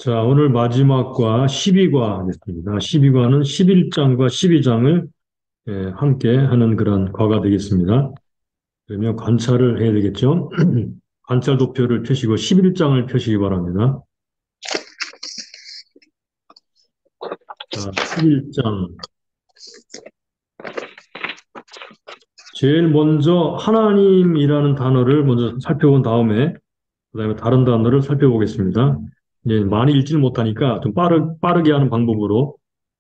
자, 오늘 마지막과 12과겠습니다. 12과는 11장과 12장을 함께 하는 그런 과가 되겠습니다. 그러면 관찰을 해야 되겠죠? 관찰 도표를 펴시고 11장을 펴시기 바랍니다. 자, 11장. 제일 먼저 하나님이라는 단어를 먼저 살펴본 다음에 그다음에 다른 단어를 살펴보겠습니다. 이제 많이 읽지를 못하니까 좀 빠르게 하는 방법으로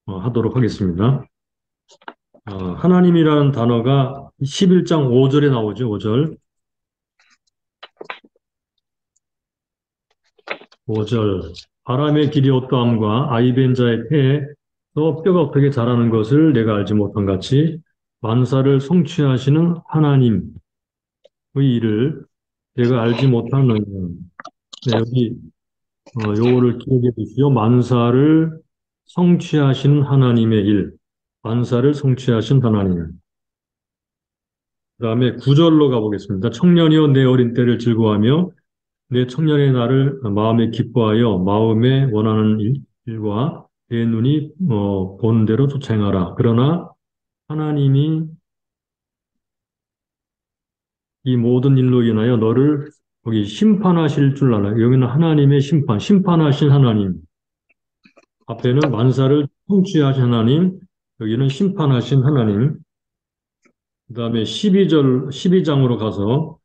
하도록 하겠습니다. 하나님이라는 단어가 11장 5절에 나오죠, 5절. 5절. 바람의 길이 어떠함과 아이벤 자의 태에서 뼈가 어떻게 자라는 것을 내가 알지 못한 같이 만사를 성취하시는 하나님의 일을 내가 알지 못하는, 네, 여기, 요거를 기억해 주시오. 만사를 성취하시는 하나님의 일. 만사를 성취하신 하나님. 그 다음에 9절로 가보겠습니다. 청년이여 내 어린 때를 즐거워하며 내 청년의 날을 마음에 기뻐하여 마음에 원하는 일과 내 눈이 보는 대로 쫓아 행하라. 그러나 하나님이 이 모든 일로 인하여 너를 거기 심판하실 줄 알아. 여기는 하나님의 심판하신 하나님. 앞에는 만사를 통치하신 하나님, 여기는 심판하신 하나님. 그 다음에 12장으로 가서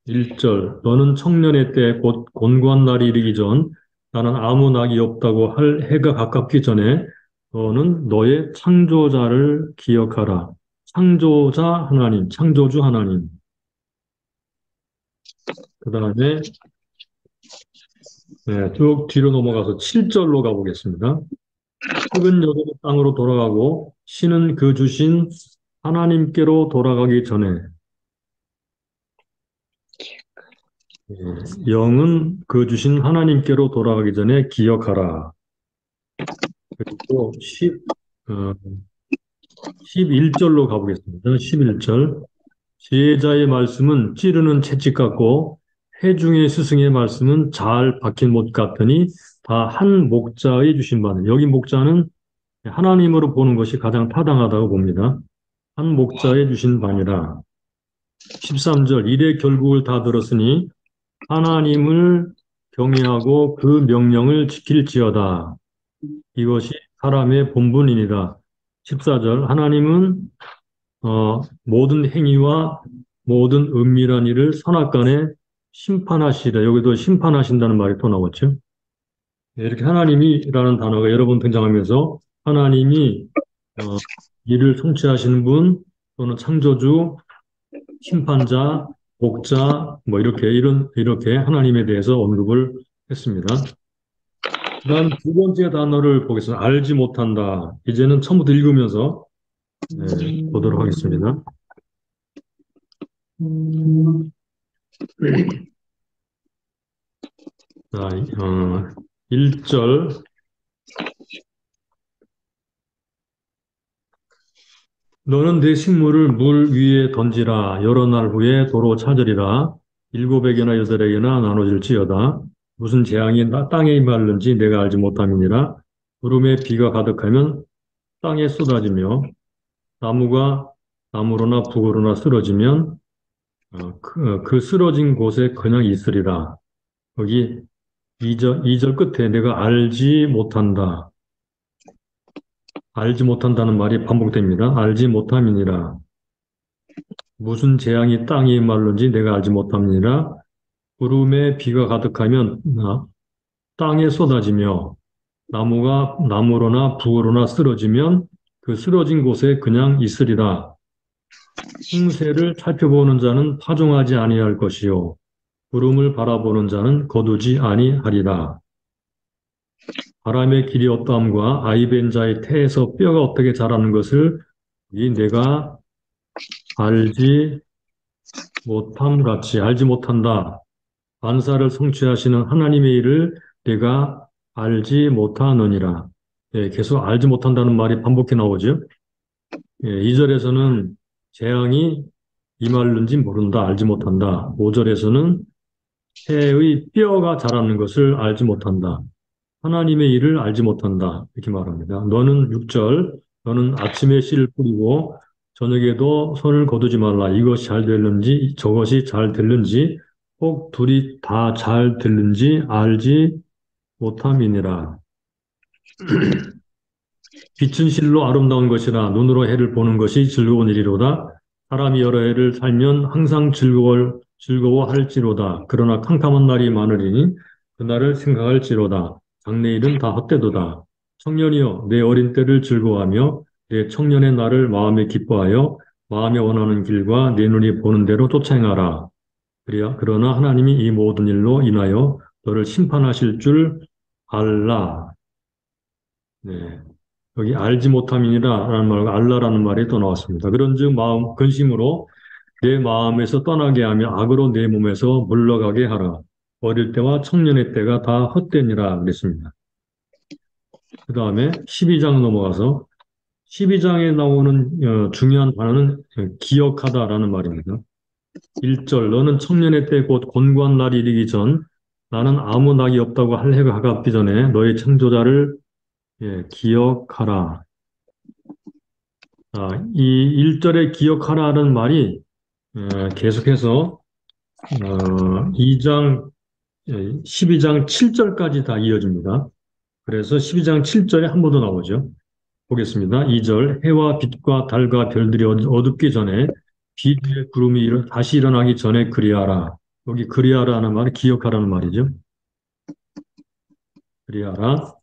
1절, 너는 청년의 때 곧 곤고한 날이 이르기 전 나는 아무 낙이 없다고 할 해가 가깝기 전에 너는 너의 창조자를 기억하라. 창조자 하나님, 창조주 하나님. 그 다음에 쭉 뒤로 넘어가서 7절로 가보겠습니다. 흙은 여전히 땅으로 돌아가고 신은 그 주신 하나님께로 돌아가기 전에 영은 그 주신 하나님께로 돌아가기 전에 기억하라. 그리고 11절로 가보겠습니다. 11절. 지혜자의 말씀은 찌르는 채찍 같고 회중의 스승의 말씀은 잘 박힌 못 같으니 다 한 목자의 주신 바는 여기 목자는 하나님으로 보는 것이 가장 타당하다고 봅니다. 한 목자의 주신 바니라. 13절 일의 결국을 다 들었으니 하나님을 경외하고 그 명령을 지킬지어다. 이것이 사람의 본분이니라. 14절 하나님은 모든 행위와 모든 은밀한 일을 선악간에 심판하시라. 여기도 심판하신다는 말이 또 나왔죠. 이렇게 하나님이라는 단어가 여러 번 등장하면서 하나님이 어, 일을 성취하시는 분 또는 창조주, 심판자, 복자 뭐 이렇게 하나님에 대해서 언급을 했습니다. 그다음 두 번째 단어를 보겠습니다. 알지 못한다. 이제는 처음부터 읽으면서 보도록 하겠습니다. 자, 1절. 너는 내 식물을 물 위에 던지라. 여러 날 후에 도로 찾으리라. 일곱에게나 여덟에게나 나눠질지어다. 무슨 재앙이 땅에 임하는지 내가 알지 못함이니라. 구름에 비가 가득하면 땅에 쏟아지며 나무가 나무로나 북으로나 쓰러지면 그 쓰러진 곳에 그냥 있으리라. 거기 2절 끝에 내가 알지 못한다. 알지 못한다는 말이 반복됩니다. 알지 못함이니라. 무슨 재앙이 땅에 말른지 내가 알지 못함이니라. 구름에 비가 가득하면 땅에 쏟아지며 나무가 나무로나 북으로나 쓰러지면 그 쓰러진 곳에 그냥 있으리라. 행세를 살펴보는 자는 파종하지 아니할 것이요 구름을 바라보는 자는 거두지 아니하리라. 바람의 길이 어떠함과 아이벤 자의 태에서 뼈가 어떻게 자라는 것을 이 내가 알지 못함 같이 알지 못한다. 만사를 성취하시는 하나님의 일을 내가 알지 못하느니라. 계속 알지 못한다는 말이 반복해 나오죠. 2절에서는 재앙이 임하는지 모른다, 알지 못한다. 5절에서는 태의 뼈가 자라는 것을 알지 못한다. 하나님의 일을 알지 못한다. 이렇게 말합니다. 너는 6절, 너는 아침에 씨를 뿌리고 저녁에도 손을 거두지 말라. 이것이 잘 될는지 저것이 잘 될는지 꼭 둘이 다 잘 될는지 알지 못함이니라. 빛은 실로 아름다운 것이라 눈으로 해를 보는 것이 즐거운 일이로다. 사람이 여러 해를 살면 항상 즐거워할지로다. 그러나 캄캄한 날이 많으리니 그날을 생각할지로다. 장래일은 다 헛되도다. 청년이여 내 어린 때를 즐거워하며 내 청년의 날을 마음에 기뻐하여 마음에 원하는 길과 내 눈이 보는 대로 쫓아 행하라. 그러나 하나님이 이 모든 일로 인하여 너를 심판하실 줄 알라. 네. 여기 알지 못함이니라라는 말과 알라라는 말이 또 나왔습니다. 그런즉 마음 근심으로 내 마음에서 떠나게 하며 악으로 내 몸에서 물러가게 하라. 어릴 때와 청년의 때가 다 헛되니라 그랬습니다. 그 다음에 12장 넘어가서 12장에 나오는 중요한 단어는 기억하다라는 말입니다. 1절 너는 청년의 때 곧 곤고한 날이 이르기 전 나는 아무 낙이 없다고 할 해가 가깝기 전에 너의 창조자를 기억하라. 이 1절에 기억하라는 말이 계속해서 2장, 12장 7절까지 다 이어집니다. 그래서 12장 7절에 한 번 더 나오죠. 보겠습니다. 2절 해와 빛과 달과 별들이 어둡기 전에 빛 위에 구름이 다시 일어나기 전에 그리하라. 여기 그리하라는 말이 기억하라는 말이죠. 그리하라.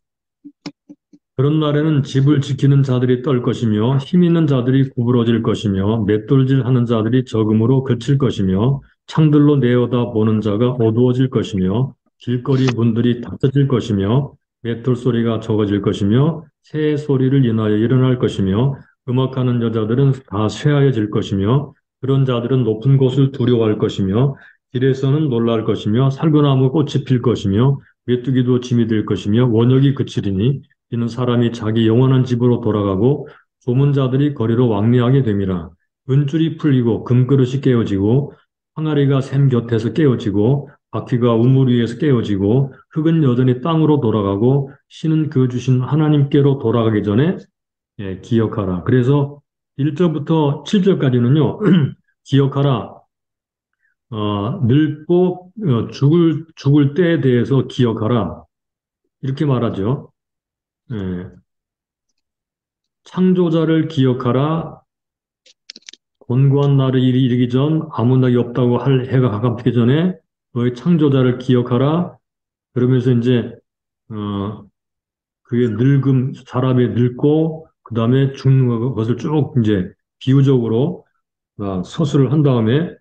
그런 날에는 집을 지키는 자들이 떨 것이며 힘 있는 자들이 구부러질 것이며 맷돌질하는 자들이 적음으로 그칠 것이며 창들로 내어다 보는 자가 어두워질 것이며 길거리 문들이 닫혀질 것이며 맷돌 소리가 적어질 것이며 새 소리를 인하여 일어날 것이며 음악하는 여자들은 다 쇠하여질 것이며 그런 자들은 높은 곳을 두려워할 것이며 길에서는 놀랄 것이며 살구나무 꽃이 필 것이며 메뚜기도 짐이 될 것이며 원역이 그치리니 이는 사람이 자기 영원한 집으로 돌아가고 조문자들이 거리로 왕래하게 됨이라. 은줄이 풀리고 금그릇이 깨어지고 항아리가 샘 곁에서 깨어지고 바퀴가 우물 위에서 깨어지고 흙은 여전히 땅으로 돌아가고 신은 그 주신 하나님께로 돌아가기 전에 기억하라. 그래서 1절부터 7절까지는요. 기억하라. 늙고 죽을 때에 대해서 기억하라. 이렇게 말하죠. 예. 창조자를 기억하라. 곤고한 날이 이르기 전 아무 낙이 없다고 할 해가 가깝기 전에 너의 창조자를 기억하라. 그러면서 이제 어, 그의 늙음, 사람의 늙고 그 다음에 죽는 것을 쭉 이제 비유적으로 서술을 한 다음에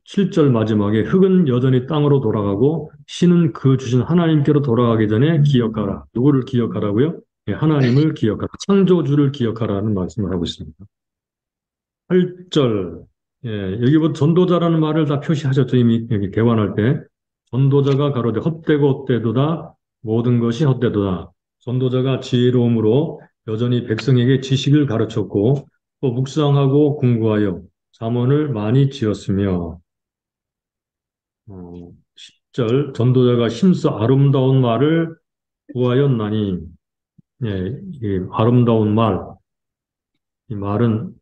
7절 마지막에 흙은 여전히 땅으로 돌아가고 신은 그 주신 하나님께로 돌아가기 전에 기억하라. 누구를 기억하라고요? 예, 하나님을 기억하라. 창조주를 기억하라는 말씀을 하고 있습니다. 8절, 여기부터 전도자라는 말을 다 표시하셨죠. 이미 여기 개관할 때. 전도자가 가로되 헛되고 헛되도다. 모든 것이 헛되도다. 전도자가 지혜로움으로 여전히 백성에게 지식을 가르쳤고 또 묵상하고 공부하여 잠언을 많이 지었으며 10절 전도자가 힘써 아름다운 말을 구하였나니 이 아름다운 말, 이 말은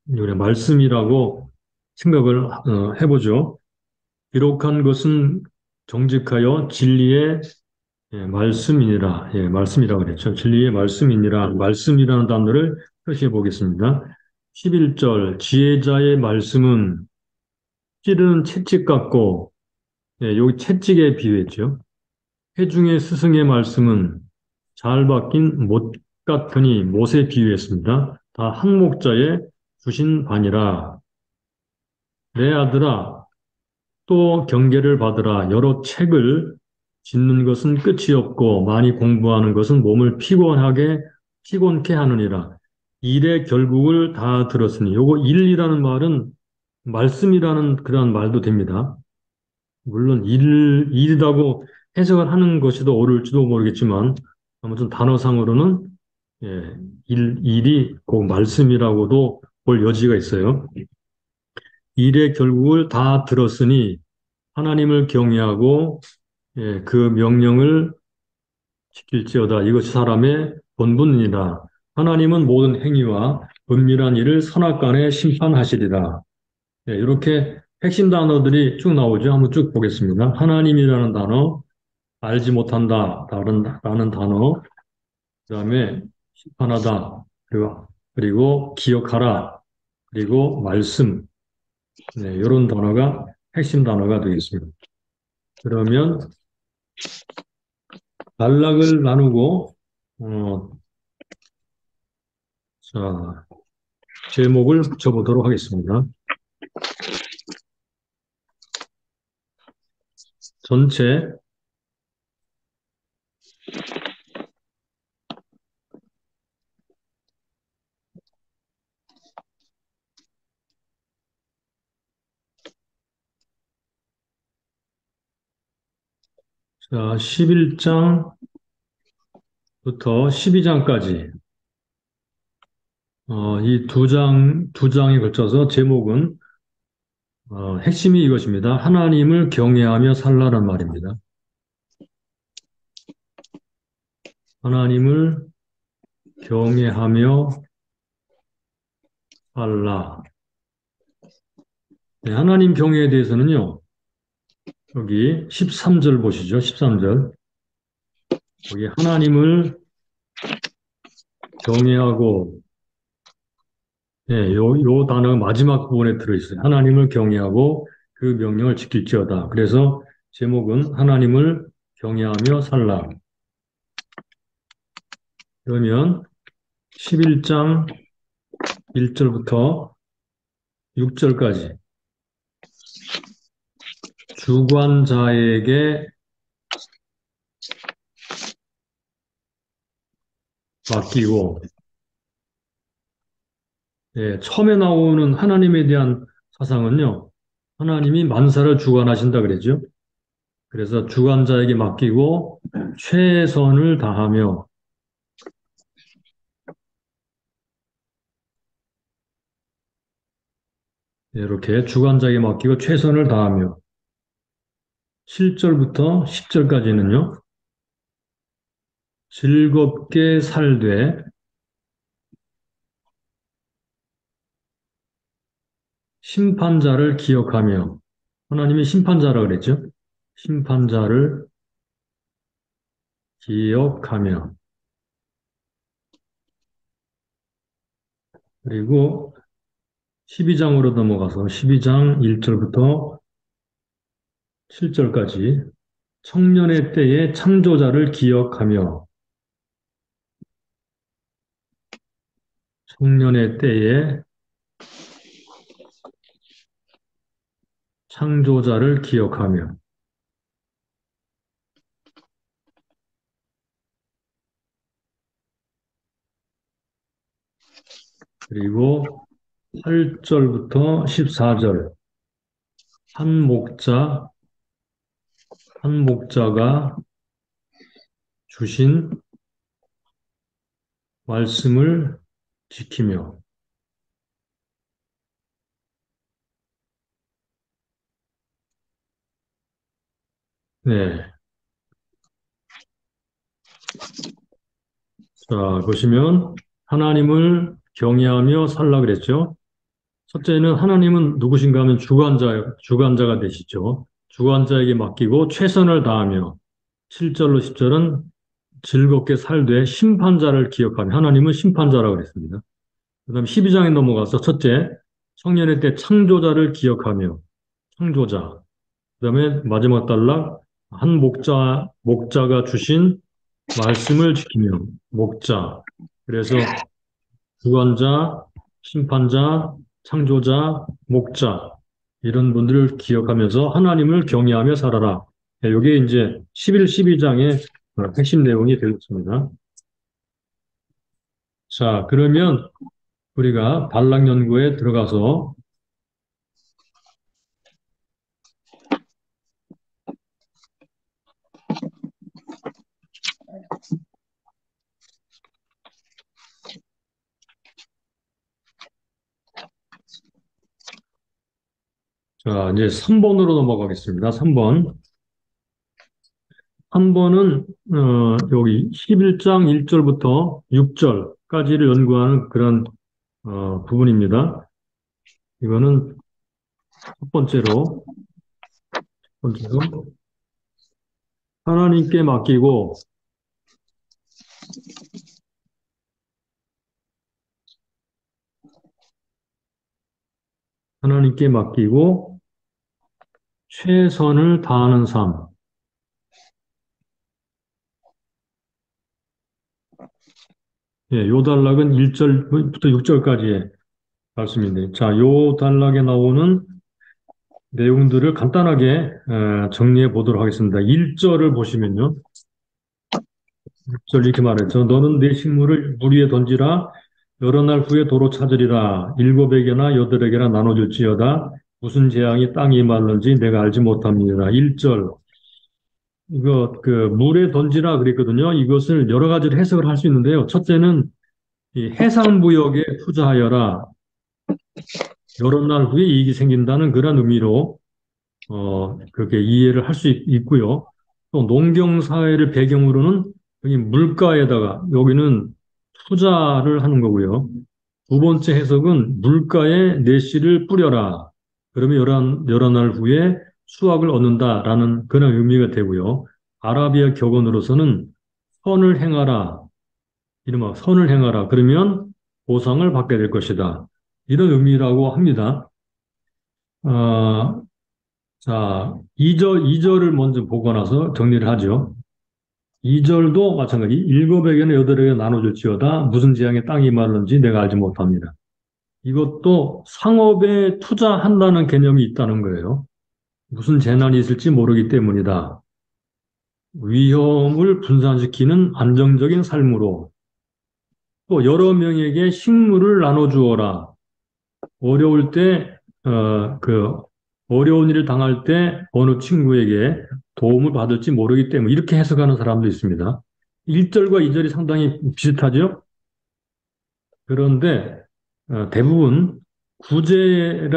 우리 말씀이라고 생각을 해보죠. 기록한 것은 정직하여 진리의 말씀이니라. 말씀이라고 그랬죠. 진리의 말씀이니라. 말씀이라는 단어를 표시해 보겠습니다. 11절 지혜자의 말씀은 찌르는 채찍 같고 여기 채찍에 비유했죠. 회중의 스승의 말씀은 잘 박힌 못 같으니 못에 비유했습니다. 다 한 목자에 주신 바니라. 내 아들아 또 경계를 받으라. 여러 책을 짓는 것은 끝이 없고 많이 공부하는 것은 몸을 피곤케 하느니라. 일의 결국을 다 들었으니 요거 일이라는 말은 말씀이라는 그런 말도 됩니다. 물론 일이라고 해석을 하는 것이 더 옳을지도 모르겠지만 아무튼 단어상으로는 일이 그 말씀이라고도 볼 여지가 있어요. 일의 결국을 다 들었으니 하나님을 경외하고 그 명령을 지킬지어다. 이것이 사람의 본분이다. 하나님은 모든 행위와 은밀한 일을 선악간에 심판하시리라. 네, 이렇게 핵심 단어들이 쭉 나오죠. 한번 쭉 보겠습니다. 하나님이라는 단어, 알지 못한다, 라는 단어, 그다음에 심판하다, 그리고 기억하라, 그리고 말씀, 네, 이런 단어가 핵심 단어가 되겠습니다. 그러면 단락을 나누고 어, 자, 제목을 붙여보도록 하겠습니다. 전체 자, 11장부터 12장까지 이 두 장에 걸쳐서 제목은 핵심이 이것입니다. 하나님을 경외하며 살라는 말입니다. 하나님을 경외하며 살라. 네, 하나님 경외에 대해서는요. 여기 13절 보시죠. 13절. 여기 하나님을 경외하고 네, 요 단어가 마지막 부분에 들어있어요. 하나님을 경외하고 그 명령을 지킬지어다. 그래서 제목은 하나님을 경외하며 살라. 그러면 11장 1절부터 6절까지 주관자에게 맡기고 예, 처음에 나오는 하나님에 대한 사상은요. 하나님이 만사를 주관하신다 그랬죠. 그래서 주관자에게 맡기고 최선을 다하며 예, 이렇게 주관자에게 맡기고 최선을 다하며 7절부터 10절까지는요. 즐겁게 살되 심판자를 기억하며 하나님이 심판자라 그랬죠. 심판자를 기억하며 그리고 12장으로 넘어가서 12장 1절부터 7절까지 청년의 때에 창조자를 기억하며 청년의 때에 창조자를 기억하며 그리고 8절부터 14절 한 목자 한 목자가 주신 말씀을 지키며 네. 자, 보시면 하나님을 경외하며 살라 그랬죠. 첫째는 하나님은 누구신가 하면 주관자가 되시죠. 주관자에게 맡기고 최선을 다하며 7절로 10절은 즐겁게 살되 심판자를 기억하며 하나님은 심판자라고 그랬습니다. 그다음 12장에 넘어가서 첫째, 청년의 때 창조자를 기억하며 창조자. 그다음에 마지막 단락 한 목자가 주신 말씀을 지키며 목자. 그래서 주관자, 심판자, 창조자, 목자 이런 분들을 기억하면서 하나님을 경외하며 살아라. 이게 이제 11, 12장의 핵심 내용이 되겠습니다. 자, 그러면 우리가 단락 연구에 들어가서 자, 이제 3번으로 넘어가겠습니다. 3번. 한 번은 여기 11장 1절부터 6절까지를 연구하는 그런 부분입니다. 이거는 첫 번째로 하나님께 맡기고 하나님께 맡기고 최선을 다하는 삶. 예, 요 단락은 1절부터 6절까지의 말씀인데, 자, 요 단락에 나오는 내용들을 간단하게 정리해 보도록 하겠습니다. 1절을 보시면요. 1절 이렇게 말했죠. 너는 내 식물을 물 위에 던지라. 여러 날 후에 도로 찾으리라. 일곱에게나 여덟에게나 나눠줄지어다. 무슨 재앙이 땅에 임할는지 내가 알지 못합니다. 1절. 이거 그 물에 던지라 그랬거든요. 이것을 여러 가지로 해석을 할 수 있는데요. 첫째는 이 해상무역에 투자하여라. 여러 날 후에 이익이 생긴다는 그런 의미로 그렇게 이해를 할 수 있고요. 또 농경사회를 배경으로는 여기 물가에다가 여기는 투자를 하는 거고요. 두 번째 해석은 물가에 내 씨를 뿌려라. 그러면 여러 날 후에 수확을 얻는다라는 그런 의미가 되고요. 아라비아 격언으로서는 선을 행하라. 이른바 선을 행하라. 그러면 보상을 받게 될 것이다. 이런 의미라고 합니다. 어, 자, 2절을 먼저 보고 나서 정리를 하죠. 2절도 마찬가지. 일곱에게는 여덟에게 나눠줄지어다. 무슨 재앙에 땅이 말는지 내가 알지 못합니다. 이것도 상업에 투자한다는 개념이 있다는 거예요. 무슨 재난이 있을지 모르기 때문이다. 위험을 분산시키는 안정적인 삶으로 또 여러 명에게 식물을 나눠주어라. 어려울 때, 어려운 일을 당할 때 어느 친구에게 도움을 받을지 모르기 때문에 이렇게 해석하는 사람도 있습니다. 1절과 2절이 상당히 비슷하죠? 그런데 대부분 구제에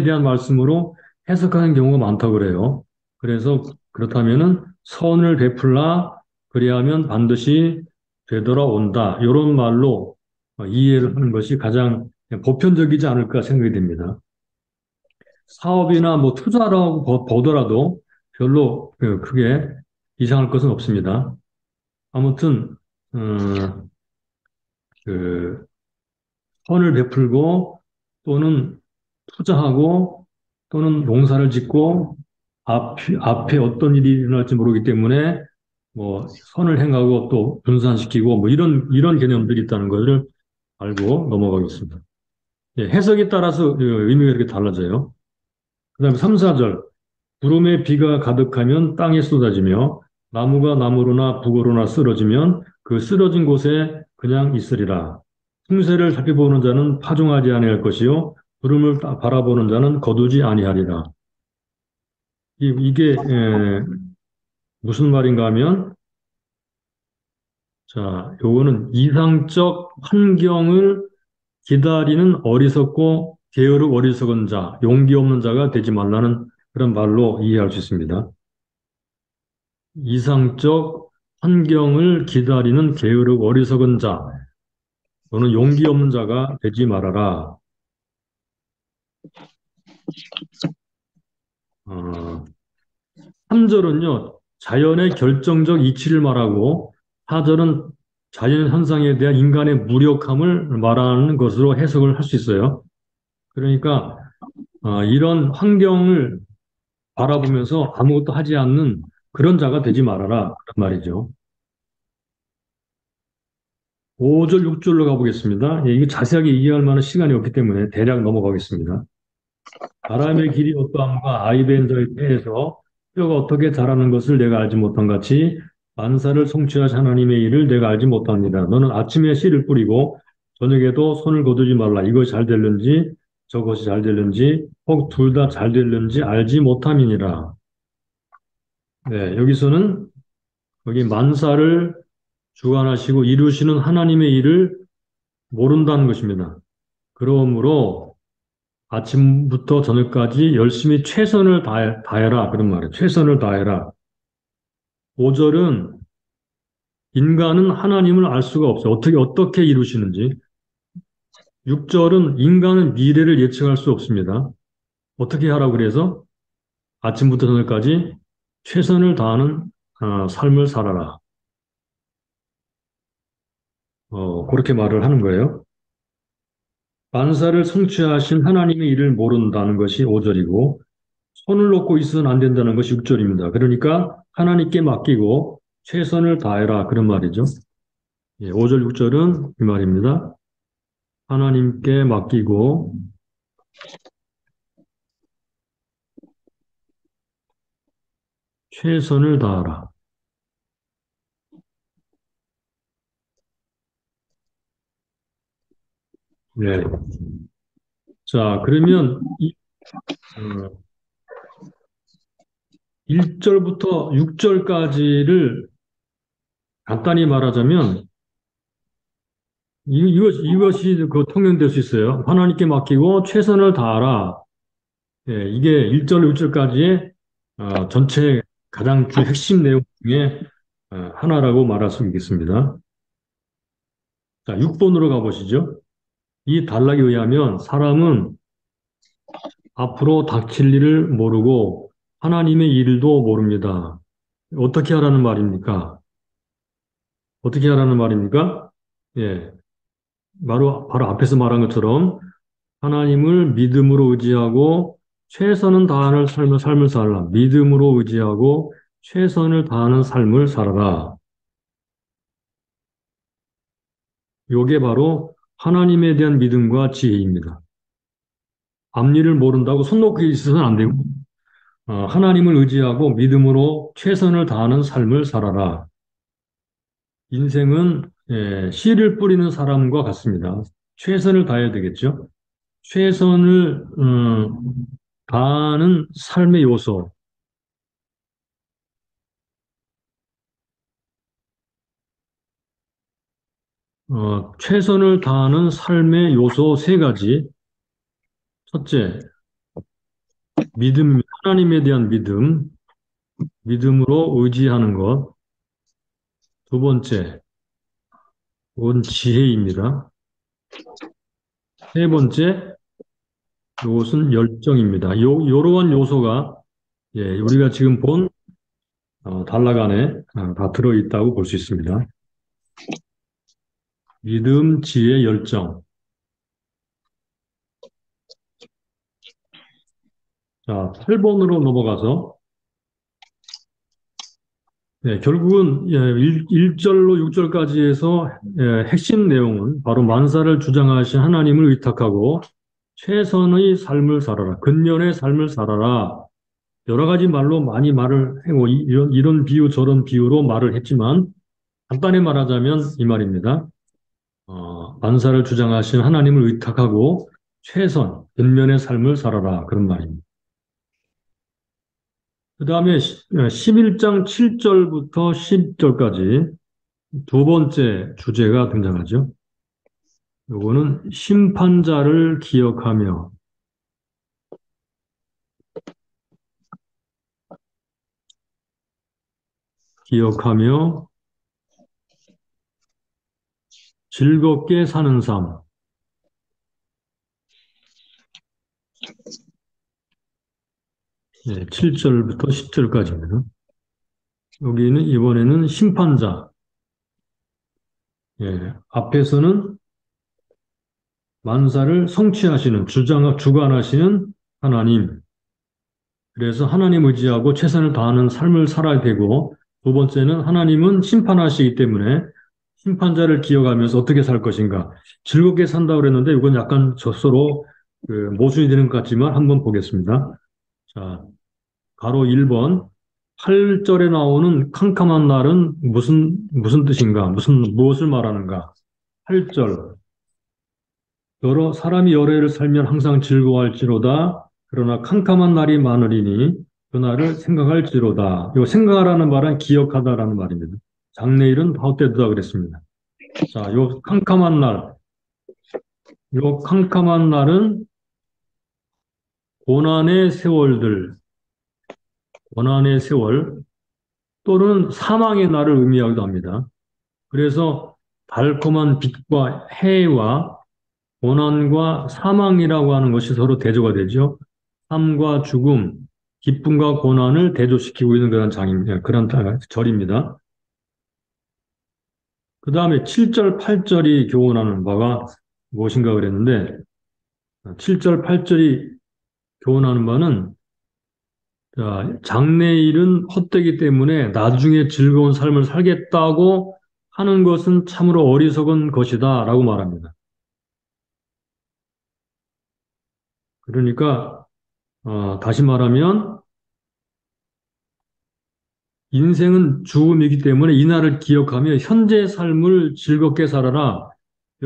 대한 말씀으로 해석하는 경우가 많다고 그래요. 그래서 그렇다면은 선을 베풀라 그리하면 반드시 되돌아온다. 이런 말로 이해를 하는 것이 가장 보편적이지 않을까 생각이 됩니다. 사업이나 뭐 투자라고 보더라도 별로 크게 이상할 것은 없습니다. 아무튼 그 선을 베풀고 또는 투자하고 또는 농사를 짓고 앞에 어떤 일이 일어날지 모르기 때문에 뭐 선을 행하고 또 분산시키고 뭐 이런 개념들이 있다는 것을 알고 넘어가겠습니다. 예, 해석에 따라서 의미가 이렇게 달라져요. 그다음에 3, 4절. 구름에 비가 가득하면 땅에 쏟아지며 나무가 나무로나 북으로나 쓰러지면 그 쓰러진 곳에 그냥 있으리라. 풍세를 살펴보는 자는 파종하지 아니할 것이요 구름을 바라보는 자는 거두지 아니하리라. 이게 무슨 말인가 하면 자, 요거는 이상적 환경을 기다리는 어리석고 게으르고 어리석은 자, 용기 없는 자가 되지 말라는 그런 말로 이해할 수 있습니다. 이상적 환경을 기다리는 게으르고 어리석은 자, 너는 용기 없는 자가 되지 말아라. 3절은요, 자연의 결정적 이치를 말하고, 4절은 자연 현상에 대한 인간의 무력함을 말하는 것으로 해석을 할 수 있어요. 그러니까, 이런 환경을 바라보면서 아무것도 하지 않는 그런 자가 되지 말아라. 그런 말이죠. 5절, 6절로 가보겠습니다. 예, 이게 자세하게 이해할 만한 시간이 없기 때문에 대략 넘어가겠습니다. 바람의 길이 어떠함과 아이벤저의 태에서 뼈가 어떻게 자라는 것을 내가 알지 못한 같이 만사를 성취하신 하나님의 일을 내가 알지 못합니다. 너는 아침에 씨를 뿌리고 저녁에도 손을 거두지 말라. 이것이 잘 될는지 저것이 잘 될는지 혹 둘 다 잘 될는지 알지 못함이니라. 네, 여기서는 여기 만사를 주관하시고 이루시는 하나님의 일을 모른다는 것입니다. 그러므로 아침부터 저녁까지 열심히 최선을 다해라. 그런 말이에요. 최선을 다해라. 5절은 인간은 하나님을 알 수가 없어요. 어떻게 이루시는지. 6절은 인간은 미래를 예측할 수 없습니다. 어떻게 하라고 그래서 아침부터 저녁까지 최선을 다하는 삶을 살아라. 그렇게 말을 하는 거예요. 만사를 성취하신 하나님의 일을 모른다는 것이 5절이고 손을 놓고 있어서는 안 된다는 것이 6절입니다. 그러니까 하나님께 맡기고 최선을 다해라 그런 말이죠. 예, 5절, 6절은 이 말입니다. 하나님께 맡기고 최선을 다하라. 네. 자, 그러면 1절부터 6절까지를 간단히 말하자면 이것이 그 통용될 수 있어요. 하나님께 맡기고 최선을 다하라. 예, 이게 1절, 6절까지의 전체 가장 핵심 내용 중에 하나라고 말할 수 있겠습니다. 자, 6번으로 가보시죠. 이 단락에 의하면 사람은 앞으로 닥칠 일을 모르고 하나님의 일도 모릅니다. 어떻게 하라는 말입니까? 어떻게 하라는 말입니까? 예, 바로 앞에서 말한 것처럼 하나님을 믿음으로 의지하고 최선을 다하는 삶을 살라. 믿음으로 의지하고 최선을 다하는 삶을 살아라. 요게 바로 하나님에 대한 믿음과 지혜입니다. 앞일을 모른다고 손 놓고 있어서는 안 되고, 하나님을 의지하고 믿음으로 최선을 다하는 삶을 살아라. 인생은 씨를 뿌리는 사람과 같습니다. 최선을 다해야 되겠죠. 최선을 다하는 삶의 요소, 최선을 다하는 삶의 요소 세 가지. 첫째, 하나님에 대한 믿음, 믿음으로 의지하는 것. 두 번째, 그건 지혜입니다. 세 번째, 이것은 열정입니다. 요러한 요소가 우리가 지금 본 단락 안에 다 들어있다고 볼 수 있습니다. 믿음, 지혜, 열정. 자, 8번으로 넘어가서 결국은 1절로 6절까지 해서 핵심 내용은 바로 만사를 주장하신 하나님을 의탁하고 최선의 삶을 살아라. 근면의 삶을 살아라. 여러 가지 말로 많이 말을 하고 이런 비유 저런 비유로 말을 했지만 간단히 말하자면 이 말입니다. 만사를 주장하신 하나님을 의탁하고 최선, 근면의 삶을 살아라. 그런 말입니다. 그 다음에 11장 7절부터 10절까지 두 번째 주제가 등장하죠. 요거는 심판자를 기억하며 즐겁게 사는 삶. 7절부터 10절까지입니다. 여기는 이번에는 심판자. 앞에서는 만사를 성취하시는, 주관하시는 하나님. 그래서 하나님 의지하고 최선을 다하는 삶을 살아야 되고, 두 번째는 하나님은 심판하시기 때문에 심판자를 기억하면서 어떻게 살 것인가. 즐겁게 산다고 그랬는데, 이건 약간 젖소로 모순이 되는 것 같지만 한번 보겠습니다. 자, 가로 1번. 8절에 나오는 캄캄한 날은 무슨 뜻인가? 무엇을 말하는가? 8절. 사람이 여러 해를 살면 항상 즐거워할지로다. 그러나 캄캄한 날이 많으리니 그날을 생각할지로다. 이 생각하라는 말은 기억하다라는 말입니다. 장래일은 헛되다 그랬습니다. 자, 요 캄캄한 날은 고난의 세월들, 고난의 세월, 또는 사망의 날을 의미하기도 합니다. 그래서 달콤한 빛과 해와 고난과 사망이라고 하는 것이 서로 대조가 되죠. 삶과 죽음, 기쁨과 고난을 대조시키고 있는 그런 그런 절입니다. 그 다음에 7절, 8절이 교훈하는 바가 무엇인가 그랬는데, 7절, 8절이 교훈하는 바는, 자, 장래일은 헛되기 때문에 나중에 즐거운 삶을 살겠다고 하는 것은 참으로 어리석은 것이다 라고 말합니다. 그러니까, 다시 말하면, 인생은 죽음이기 때문에 이날을 기억하며 현재 삶을 즐겁게 살아라.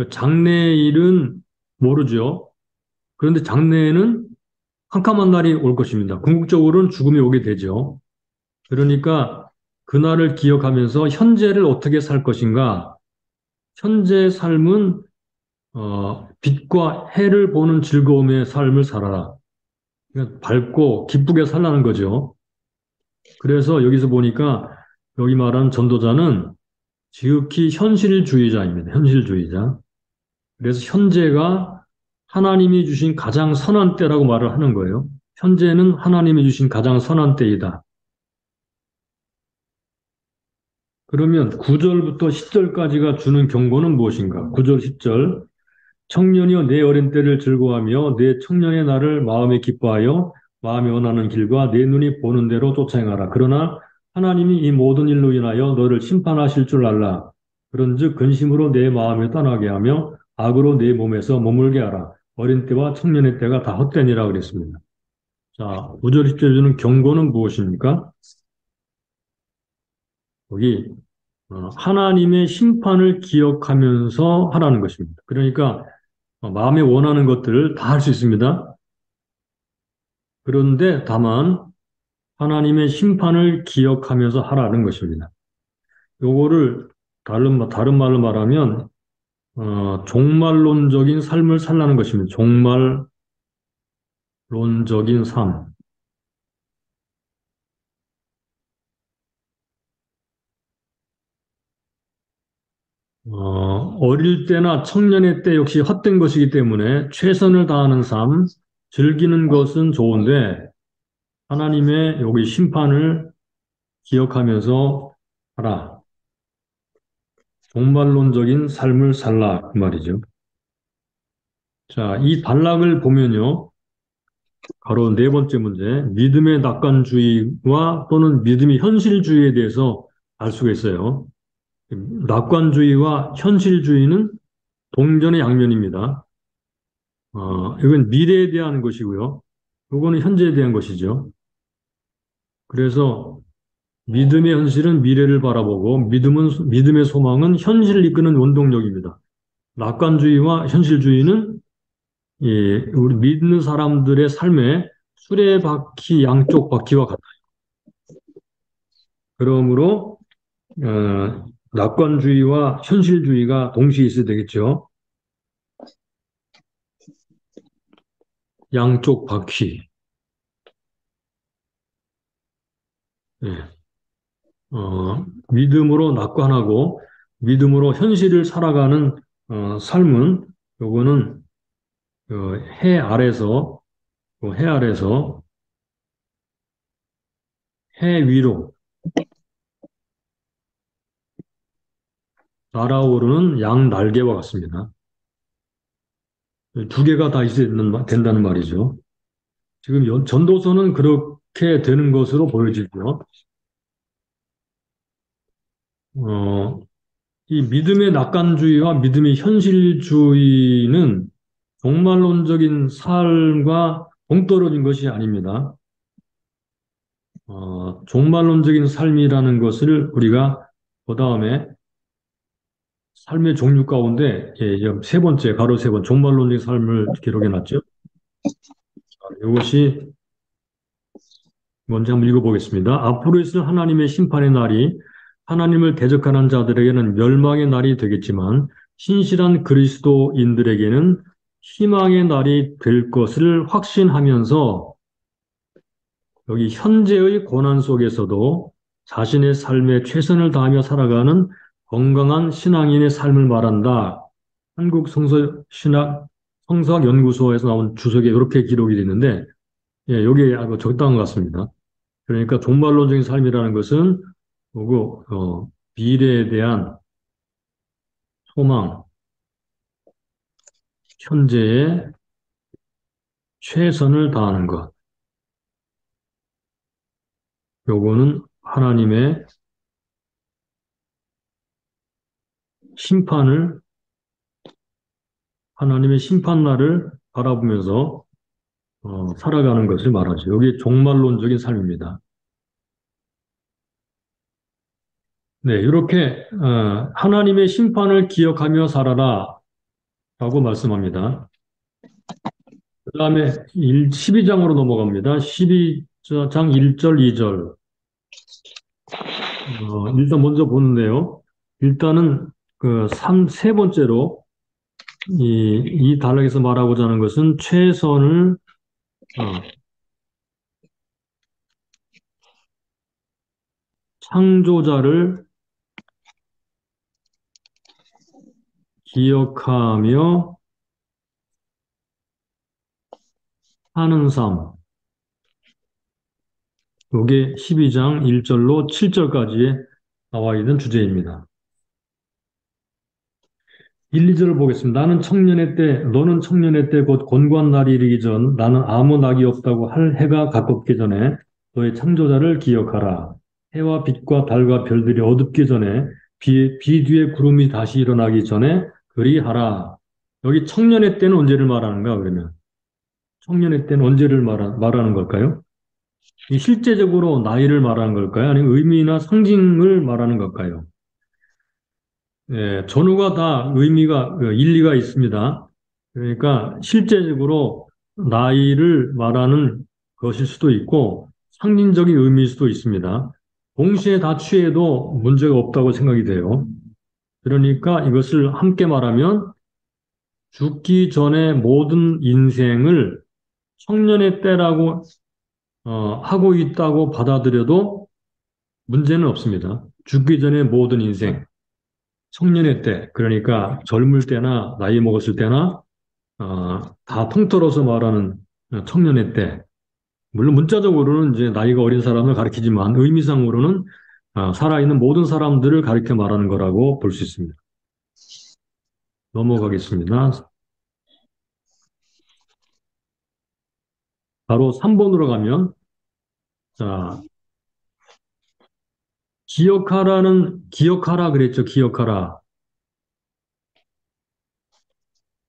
장래일은 모르죠. 그런데 장래에는 캄캄한 날이 올 것입니다. 궁극적으로는 죽음이 오게 되죠. 그러니까 그날을 기억하면서 현재를 어떻게 살 것인가? 현재 삶은 빛과 해를 보는 즐거움의 삶을 살아라. 그러니까 밝고 기쁘게 살라는 거죠. 그래서 여기서 보니까 여기 말하는 전도자는 지극히 현실주의자입니다. 현실주의자. 그래서 현재가 하나님이 주신 가장 선한 때라고 말을 하는 거예요. 현재는 하나님이 주신 가장 선한 때이다. 그러면 9절부터 10절까지가 주는 경고는 무엇인가? 9절, 10절. 청년이여 내 어린 때를 즐거워하며 내 청년의 날을 마음에 기뻐하여 마음이 원하는 길과 내 눈이 보는 대로 쫓아 행하라. 그러나 하나님이 이 모든 일로 인하여 너를 심판하실 줄 알라. 그런즉 근심으로 내 마음을 떠나게 하며 악으로 내 몸에서 머물게 하라. 어린 때와 청년의 때가 다 헛되니라 그랬습니다. 자, 9절, 10절 주는 경고는 무엇입니까? 여기 하나님의 심판을 기억하면서 하라는 것입니다. 그러니까 마음에 원하는 것들을 다 할 수 있습니다. 그런데 다만 하나님의 심판을 기억하면서 하라는 것입니다. 요거를 다른 말로 말하면 종말론적인 삶을 살라는 것입니다. 종말론적인 삶. 어릴 때나 청년의 때 역시 헛된 것이기 때문에 최선을 다하는 삶, 즐기는 것은 좋은데 하나님의 여기 심판을 기억하면서 하라. 종말론적인 삶을 살라 그 말이죠. 자, 이 단락을 보면요. 바로 네 번째 문제, 믿음의 낙관주의와 또는 믿음의 현실주의에 대해서 알 수가 있어요. 낙관주의와 현실주의는 동전의 양면입니다. 이건 미래에 대한 것이고요. 이거는 현재에 대한 것이죠. 그래서 믿음의 현실은 미래를 바라보고 믿음의 소망은 현실을 이끄는 원동력입니다. 낙관주의와 현실주의는 우리 믿는 사람들의 삶에 수레바퀴 양쪽 바퀴와 같아요. 그러므로 낙관주의와 현실주의가 동시에 있어야 되겠죠. 양쪽 바퀴. 예. 믿음으로 낙관하고 믿음으로 현실을 살아가는 삶은 요거는 해 아래서 해 아래서 해 위로 날아오르는 양 날개와 같습니다. 두 개가 다 있어야 된다는 말이죠. 지금 전도서는 그렇게 되는 것으로 보여지고요. 어, 이 믿음의 낙관주의와 믿음의 현실주의는 종말론적인 삶과 동떨어진 것이 아닙니다. 종말론적인 삶이라는 것을 우리가 그 다음에 삶의 종류 가운데 세 번째, 가로 세 번, 종말론적인 삶을 기록해 놨죠. 이것이 먼저 한번 읽어보겠습니다. 앞으로 있을 하나님의 심판의 날이 하나님을 대적하는 자들에게는 멸망의 날이 되겠지만 신실한 그리스도인들에게는 희망의 날이 될 것을 확신하면서 여기 현재의 고난 속에서도 자신의 삶에 최선을 다하며 살아가는 건강한 신앙인의 삶을 말한다. 한국 성서연구소에서 나온 주석에 이렇게 기록이 되는데, 예, 여기에 아주 적당한 것 같습니다. 그러니까 종말론적인 삶이라는 것은 뭐고, 미래에 대한 소망, 현재에 최선을 다하는 것. 요거는 심판을, 하나님의 심판날을 바라보면서 살아가는 것을 말하죠. 여기 종말론적인 삶입니다. 네, 이렇게 하나님의 심판을 기억하며 살아라 라고 말씀합니다. 그 다음에 12장으로 넘어갑니다. 12장 1절, 2절. 일단 먼저 보는데요. 일단은 세 번째로 이 단락에서 말하고자 하는 것은 최선을 창조자를 기억하며 사는 삶. 이게 12장 1절로 7절까지에 나와 있는 주제입니다. 1, 2절을 보겠습니다. 너는 청년의 때 곧 곤고한 날이 이르기 전 나는 아무 낙이 없다고 할 해가 가깝기 전에 너의 창조자를 기억하라. 해와 빛과 달과 별들이 어둡기 전에 비 뒤에 구름이 다시 일어나기 전에 그리하라. 여기 청년의 때는 언제를 말하는가 그러면? 청년의 때는 언제를 말하는 걸까요? 이 실제적으로 나이를 말하는 걸까요? 아니면 의미나 상징을 말하는 걸까요? 예, 전후가 다 의미가, 일리가 있습니다. 그러니까 실제적으로 나이를 말하는 것일 수도 있고 상징적인 의미일 수도 있습니다. 동시에 다 취해도 문제가 없다고 생각이 돼요. 그러니까 이것을 함께 말하면 죽기 전에 모든 인생을 청년의 때라고 하고 있다고 받아들여도 문제는 없습니다. 죽기 전에 모든 인생, 청년의 때, 그러니까 젊을 때나 나이 먹었을 때나 다 통틀어서 말하는 청년의 때. 물론 문자적으로는 이제 나이가 어린 사람을 가리키지만 의미상으로는 살아있는 모든 사람들을 가리켜 말하는 거라고 볼 수 있습니다. 넘어가겠습니다. 바로 3번으로 가면 자, 기억하라 그랬죠. 기억하라.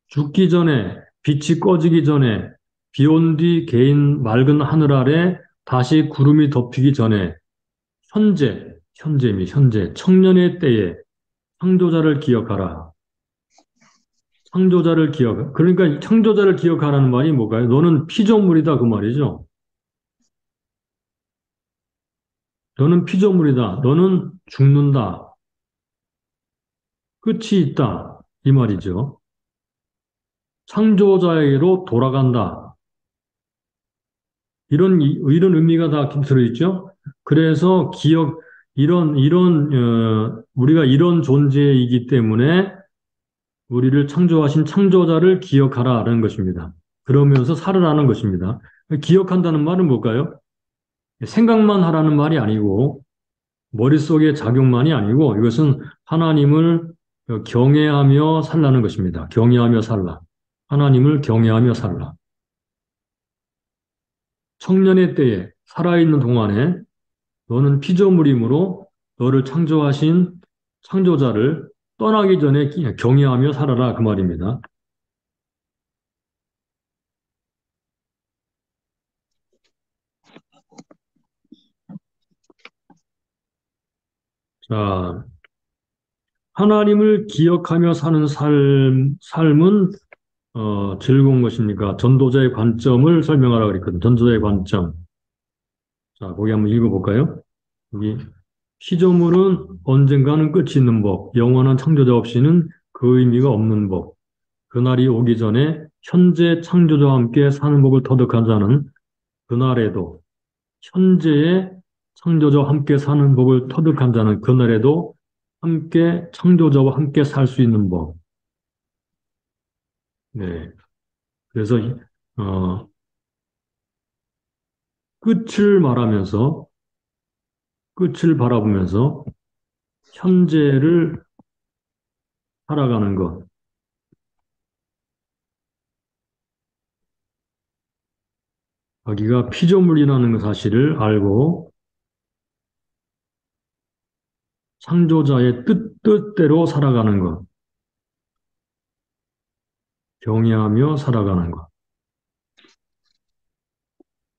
죽기 전에, 빛이 꺼지기 전에, 비 온 뒤 개인 맑은 하늘 아래 다시 구름이 덮이기 전에, 현재, 청년의 때에 창조자를 기억하라. 그러니까 창조자를 기억하라는 말이 뭐가요? 너는 피조물이다, 그 말이죠. 너는 피조물이다. 너는 죽는다. 끝이 있다. 이 말이죠. 창조자에게로 돌아간다. 이런 의미가 다 들어있죠. 그래서 우리가 이런 존재이기 때문에 우리를 창조하신 창조자를 기억하라는 것입니다. 그러면서 살으라는 것입니다. 기억한다는 말은 뭘까요? 생각만 하라는 말이 아니고, 머릿속의 작용만이 아니고, 이것은 하나님을 경외하며 살라는 것입니다. 경외하며 살라. 하나님을 경외하며 살라. 청년의 때에 살아있는 동안에 너는 피조물이므로 너를 창조하신 창조자를 떠나기 전에 경외하며 살아라 그 말입니다. 자, 하나님을 기억하며 사는 삶은 즐거운 것입니까? 전도자의 관점을 설명하라 그랬거든. 전도자의 관점. 자, 거기 한번 읽어볼까요? 여기 피조물은 언젠가는 끝이 있는 법, 영원한 창조자 없이는 그 의미가 없는 법. 그날이 오기 전에 현재 창조자와 함께 사는 법을 터득한 자는 그날에도 현재의 창조자와 함께 사는 법을 터득한 자는 그날에도 함께 창조자와 함께 살 수 있는 법. 네. 그래서 어, 끝을 말하면서 끝을 바라보면서 현재를 살아가는 것. 자기가 피조물이라는 사실을 알고 창조자의 뜻대로 살아가는 것. 경외하며 살아가는 것.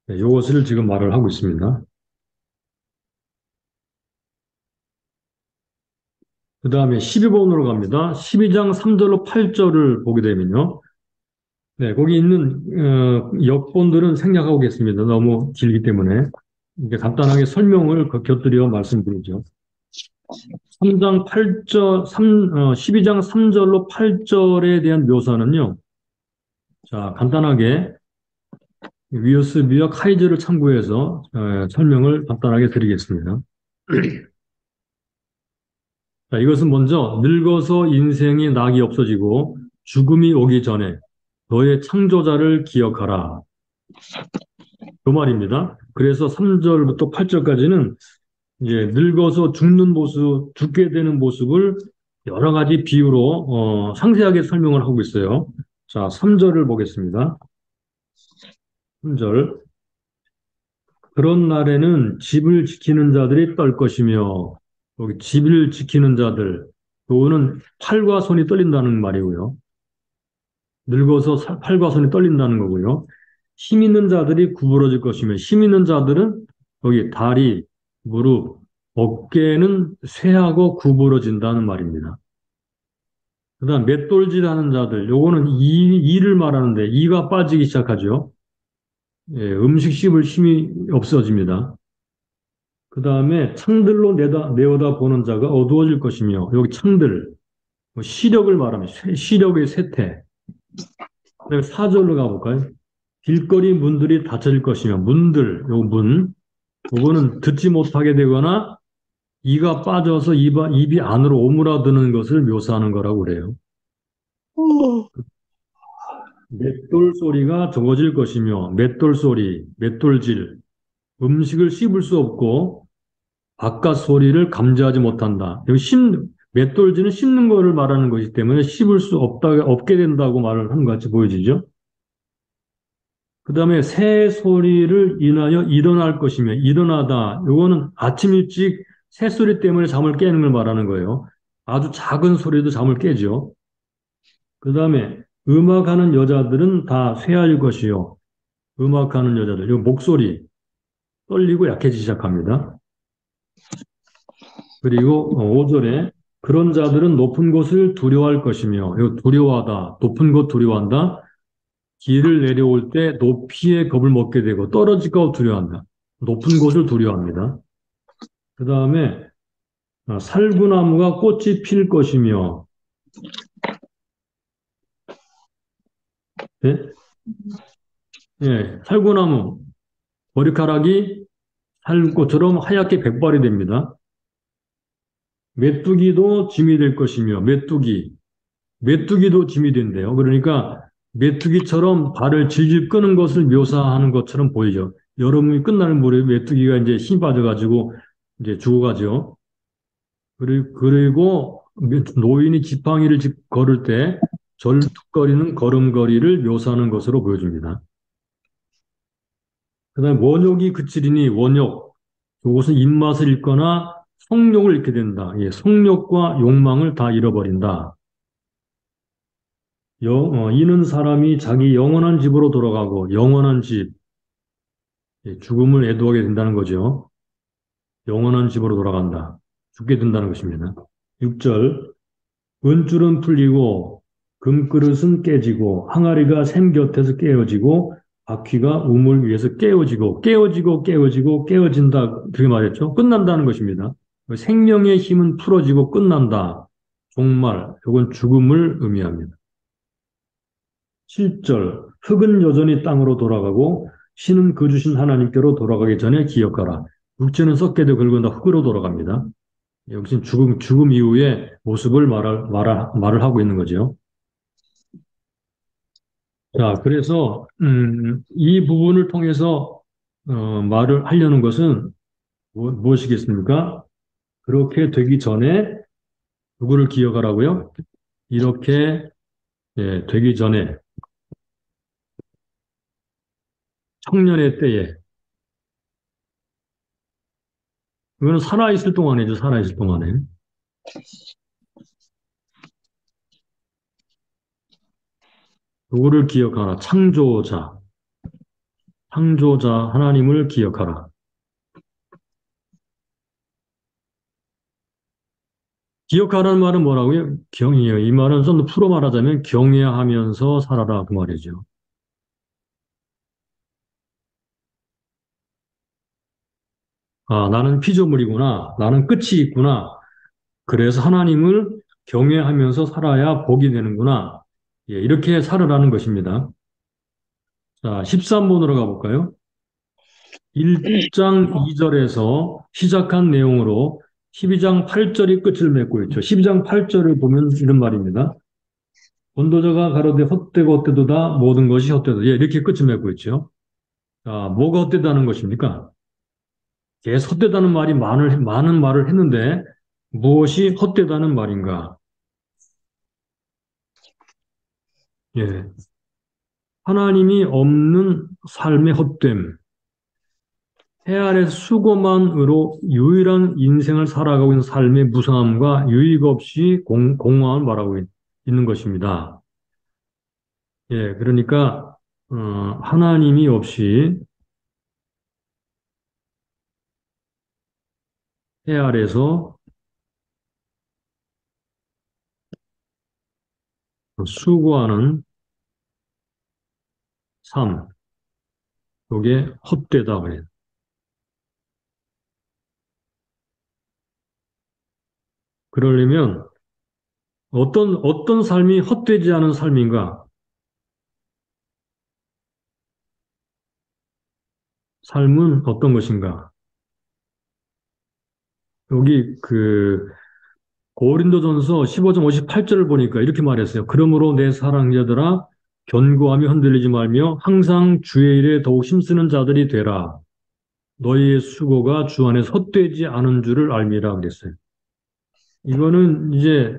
네, 이것을 지금 말을 하고 있습니다. 그 다음에 12번으로 갑니다. 12장 3절로 8절을 보게 되면요. 네, 거기 있는 역본들은 생략하고 겠습니다. 너무 길기 때문에. 이제 간단하게 설명을 곁들여 말씀드리죠. 3장 8절, 12장 3절로 8절에 대한 묘사는요. 자, 간단하게 위어스비와 카이즈를 참고해서 설명을 간단하게 드리겠습니다. 자, 이것은 먼저 늙어서 인생의 낙이 없어지고 죽음이 오기 전에 너의 창조자를 기억하라. 그 말입니다. 그래서 3절부터 8절까지는 이제 늙어서 죽는 모습, 죽게 되는 모습을 여러 가지 비유로 상세하게 설명을 하고 있어요. 자, 3절을 보겠습니다. 3절. 그런 날에는 집을 지키는 자들이 떨 것이며, 여기 집을 지키는 자들, 그거는 팔과 손이 떨린다는 말이고요. 늙어서 팔과 손이 떨린다는 거고요. 힘 있는 자들이 구부러질 것이며, 힘 있는 자들은 여기 다리, 무릎, 어깨는 쇠하고 구부러진다는 말입니다. 그 다음 맷돌질 하는 자들, 요거는 이를 말하는데 이가 빠지기 시작하죠. 예, 음식 씹을 힘이 없어집니다. 그 다음에 창들로 내어다 보는 자가 어두워질 것이며, 여기 창들, 뭐 시력을 말하면 시력의 쇠퇴. 그다음에 4절로 가볼까요? 길거리 문들이 닫혀질 것이며, 문들, 요 문, 요거는 듣지 못하게 되거나 이가 빠져서 입이 안으로 오므라드는 것을 묘사하는 거라고 그래요. 맷돌 소리가 적어질 것이며, 맷돌 소리, 맷돌질, 음식을 씹을 수 없고 바깥 소리를 감지하지 못한다. 여기 맷돌질은 씹는 거를 말하는 것이기 때문에 씹을 수 없게 된다고 말을 하는 것 같이 보여지죠. 그 다음에 새 소리를 인하여 일어날 것이며, 일어나다. 이거는 아침 일찍 새 소리 때문에 잠을 깨는 걸 말하는 거예요. 아주 작은 소리도 잠을 깨죠. 그 다음에 음악하는 여자들은 다 쇠할 것이요. 음악하는 여자들, 이 목소리 떨리고 약해지기 시작합니다. 그리고 5절에 그런 자들은 높은 곳을 두려워할 것이며, 이거 두려워하다, 높은 곳 두려워한다. 길을 내려올 때 높이에 겁을 먹게 되고 떨어질까 두려워한다. 높은 곳을 두려워합니다. 그 다음에 살구나무가 꽃이 필 것이며, 예? 예, 살구나무 머리카락이 살꽃처럼 하얗게 백발이 됩니다. 메뚜기도 짐이 될 것이며, 메뚜기도 짐이 된대요. 그러니까 메뚜기처럼 발을 질질 끄는 것을 묘사하는 것처럼 보이죠. 여름이 끝나는 무렵에 메뚜기가 이제 힘 빠져가지고 이제 죽어가죠. 그리고 노인이 지팡이를 걸을 때 절뚝거리는 걸음걸이를 묘사하는 것으로 보여줍니다. 그다음에 원욕이 그치리니 원욕, 이것은 입맛을 잃거나 성욕을 잃게 된다. 예, 성욕과 욕망을 다 잃어버린다. 이는 사람이 자기 영원한 집으로 돌아가고 영원한 집, 예, 죽음을 애도하게 된다는 거죠. 영원한 집으로 돌아간다. 죽게 된다는 것입니다. 6절, 은줄은 풀리고 금그릇은 깨지고 항아리가 샘 곁에서 깨어지고 바퀴가 우물 위에서 깨어지고 깨어진다. 그렇게 말했죠. 끝난다는 것입니다. 생명의 힘은 풀어지고 끝난다. 종말, 이건 죽음을 의미합니다. 7절, 흙은 여전히 땅으로 돌아가고 신은 그 주신 하나님께로 돌아가기 전에 기억하라. 육체는 썩게도 긁은다 흙으로 돌아갑니다. 여기서 죽음 이후의 모습을 말을 하고 있는 거죠. 자, 그래서, 이 부분을 통해서, 말을 하려는 것은 무엇이겠습니까? 그렇게 되기 전에 누구를 기억하라고요? 이렇게, 예, 되기 전에, 청년의 때에, 이거는 살아있을 동안이죠, 살아있을 동안에. 누구를 기억하라? 창조자 하나님을 기억하라. 기억하라는 말은 뭐라고요? 경이에요. 이 말은 좀 더 풀어 말하자면 경외하면서 살아라 그 말이죠. 아, 나는 피조물이구나. 나는 끝이 있구나. 그래서 하나님을 경외하면서 살아야 복이 되는구나. 예, 이렇게 살아라는 것입니다. 자, 13번으로 가볼까요? 1장 2절에서 시작한 내용으로 12장 8절이 끝을 맺고 있죠. 12장 8절을 보면 이런 말입니다. 본도자가 가로되 헛되고 헛되도다 모든 것이 헛되도다. 예, 이렇게 끝을 맺고 있죠. 자, 뭐가 헛되다는 것입니까? 계속 헛되다는 말이 많은 말을 했는데 무엇이 헛되다는 말인가? 예, 하나님이 없는 삶의 헛됨, 해 아래 수고만으로 유일한 인생을 살아가고 있는 삶의 무상함과 유익 없이 공허함을 말하고 있는 것입니다. 예, 그러니까 하나님이 없이 해 아래서 수고하는 삶, 이게 헛되다 그래요. 그러려면 어떤 삶이 헛되지 않은 삶인가? 삶은 어떤 것인가? 여기 고린도전서 15장 58절을 보니까 이렇게 말했어요. 그러므로 내 사랑자들아 견고하며 흔들리지 말며 항상 주의 일에 더욱 힘쓰는 자들이 되라. 너희의 수고가 주 안에서 헛되지 않은 줄을 알미라 그랬어요. 이거는 이제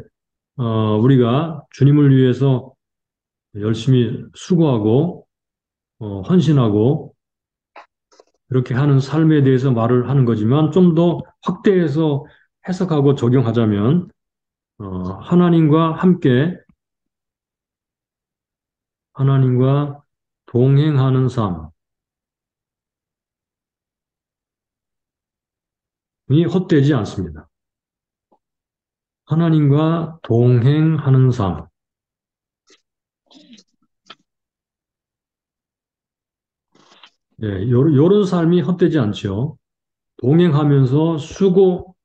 우리가 주님을 위해서 열심히 수고하고 헌신하고 그렇게 하는 삶에 대해서 말을 하는 거지만 좀 더 확대해서 해석하고 적용하자면 하나님과 함께 하나님과 동행하는 삶이 헛되지 않습니다. 하나님과 동행하는 삶. 예, 요런 삶이 헛되지 않죠. 동행하면서 수고해도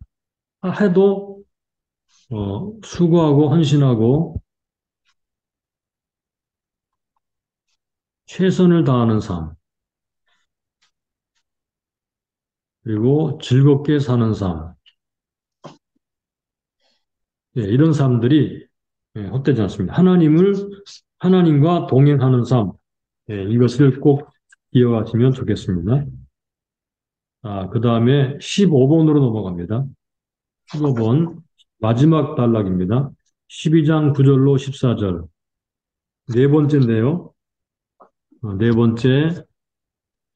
수고하고 헌신하고 최선을 다하는 삶. 그리고 즐겁게 사는 삶. 예, 이런 삶들이 예, 헛되지 않습니다. 하나님과 동행하는 삶. 예, 이것을 꼭 이어가시면 좋겠습니다. 아, 그 다음에 15번으로 넘어갑니다. 15번 마지막 단락입니다. 12장 9절로 14절. 네 번째인데요. 네 번째,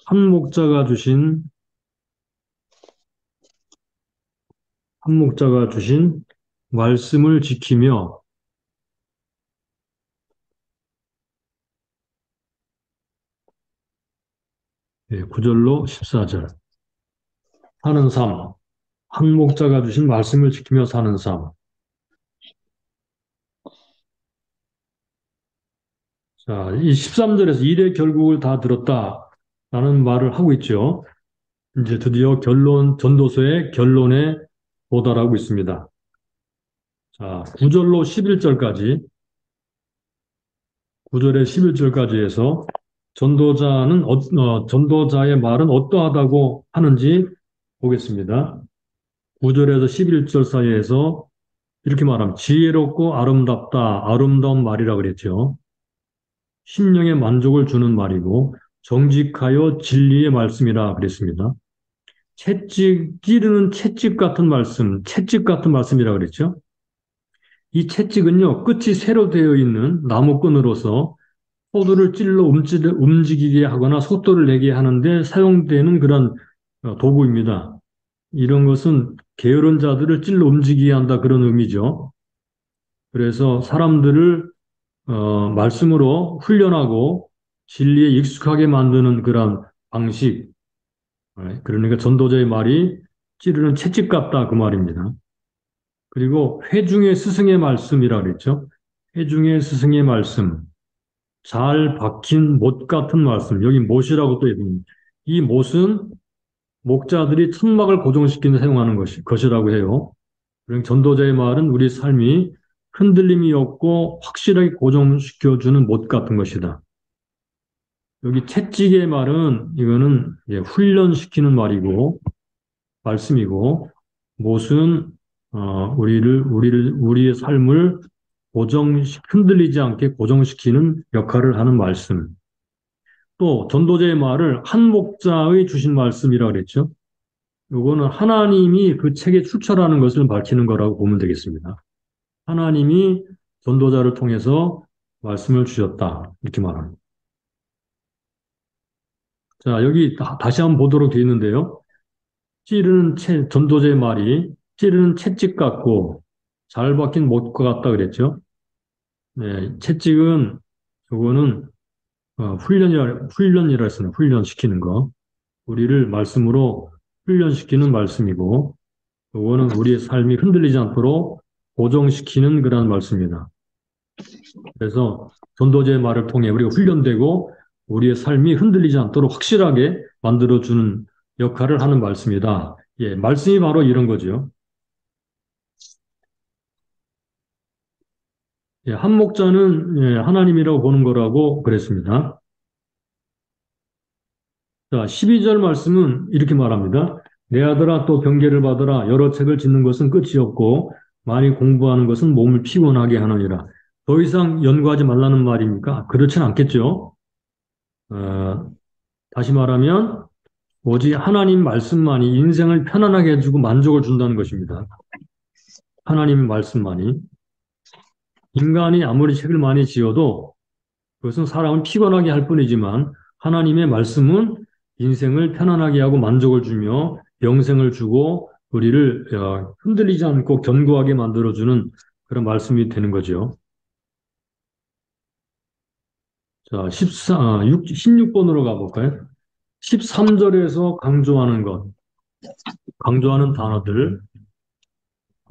한 목자가 주신, 한 목자가 주신 말씀을 지키며, 9절로 14절. 사는 삶. 한 목자가 주신 말씀을 지키며 사는 삶. 자, 이 13절에서 일의 결국을 다 들었다라는 말을 하고 있죠. 이제 드디어 전도서의 결론에 도달하고 있습니다. 자, 9절로 11절까지, 9절에 11절까지 해서 전도자의 말은 어떠하다고 하는지 보겠습니다. 9절에서 11절 사이에서 이렇게 말하면 지혜롭고 아름답다, 아름다운 말이라 그랬죠. 심령에 만족을 주는 말이고 정직하여 진리의 말씀이라 그랬습니다. 찌르는 채찍 같은 말씀, 채찍 같은 말씀이라 그랬죠. 이 채찍은요, 끝이 쇠로 되어 있는 나무끈으로서 포도를 찔러 움직이게 하거나 속도를 내게 하는데 사용되는 그런 도구입니다. 이런 것은 게으른 자들을 찔러 움직이게 한다 그런 의미죠. 그래서 사람들을 말씀으로 훈련하고 진리에 익숙하게 만드는 그런 방식. 그러니까 전도자의 말이 찌르는 채찍 같다 그 말입니다. 그리고 회중의 스승의 말씀이라 그랬죠. 회중의 스승의 말씀. 잘 박힌 못 같은 말씀. 여기 못이라고 또 있습니다. 이 못은 목자들이 천막을 고정시키는 데 사용하는 것이라고 해요. 그러니까 전도자의 말은 우리 삶이 흔들림이 없고 확실하게 고정시켜주는 못 같은 것이다. 여기 채찍의 말은 이거는 훈련시키는 말이고 말씀이고 못은 우리의 삶을 흔들리지 않게 고정시키는 역할을 하는 말씀. 또 전도자의 말을 한 목자의 주신 말씀이라 그랬죠. 요거는 하나님이 그 책에 출처라는 것을 밝히는 거라고 보면 되겠습니다. 하나님이 전도자를 통해서 말씀을 주셨다. 이렇게 말합니다. 자, 여기 다시 한번 보도록 되어 있는데요. 전도자의 말이 찌르는 채찍 같고 잘 박힌 못과 같다 그랬죠. 네, 채찍은 요거는 훈련이라 했습니다. 훈련시키는 거. 우리를 말씀으로 훈련시키는 말씀이고 요거는 우리의 삶이 흔들리지 않도록 고정시키는 그런 말씀입니다. 그래서 전도자의 말을 통해 우리가 훈련되고 우리의 삶이 흔들리지 않도록 확실하게 만들어주는 역할을 하는 말씀이다. 예, 말씀이 바로 이런 거죠. 예, 한 목자는 하나님이라고 보는 거라고 그랬습니다. 자, 12절 말씀은 이렇게 말합니다. 내 아들아 또 경계를 받으라. 여러 책을 짓는 것은 끝이 없고 많이 공부하는 것은 몸을 피곤하게 하느니라. 더 이상 연구하지 말라는 말입니까? 그렇진 않겠죠. 다시 말하면 오직 하나님 말씀만이 인생을 편안하게 해주고 만족을 준다는 것입니다. 하나님 말씀만이. 인간이 아무리 책을 많이 지어도 그것은 사람을 피곤하게 할 뿐이지만 하나님의 말씀은 인생을 편안하게 하고 만족을 주며 영생을 주고 우리를 흔들리지 않고 견고하게 만들어주는 그런 말씀이 되는 거죠. 자, 16번으로 가볼까요? 13절에서 강조하는 단어들.